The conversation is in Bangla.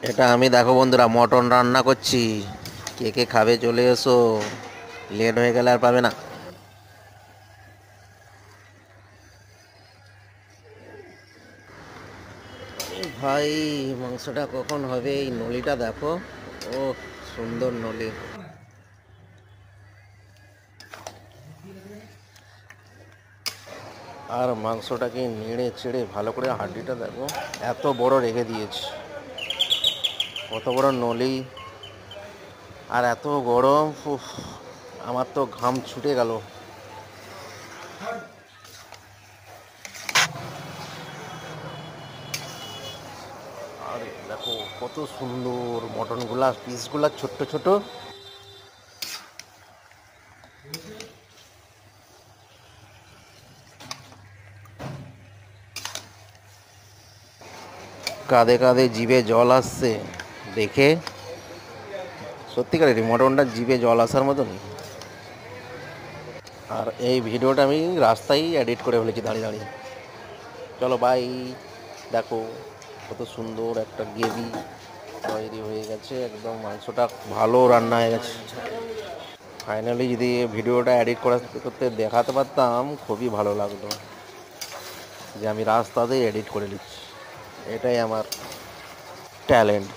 এটা আমি দেখো বন্ধুরা মটন রান্না করছি। কে কে খাবে চলে এসো, লেট হয়ে গেলে আর পাবে না। ভাই মাংসটা কখন হবে? এই নলিটা দেখো, ও সুন্দর নলি। আর মাংসটাকে নেড়ে চেড়ে ভালো করে হাড্ডিটা দেখো, এত বড় রেখে দিয়েছি, কত বড় নলি আর এত গরম। উফ, আমার তো ঘাম ছুটে গেল। আর দেখো কত সুন্দর মটনগুলা, পিসগুলা ছোট্ট ছোট। কাঁধে কাঁধে জিভে জল আসছে দেখে, সত্যিকারের মটনটা জিভে জল আসার মতনই। আর এই ভিডিওটা আমি রাস্তায় এডিট করে ফেলেছি দাঁড়িয়ে দাঁড়িয়ে। চলো বাই। দেখো কত সুন্দর একটা গ্রেভি তৈরি হয়ে গেছে, একদম মাংসটা ভালো রান্না হয়ে গেছে। ফাইনালি যদি ভিডিওটা এডিট করতে করতে দেখাতে পারতাম খুবই ভালো লাগতো, যে আমি রাস্তাতেই এডিট করে নিচ্ছি। এটাই আমার ট্যালেন্ট।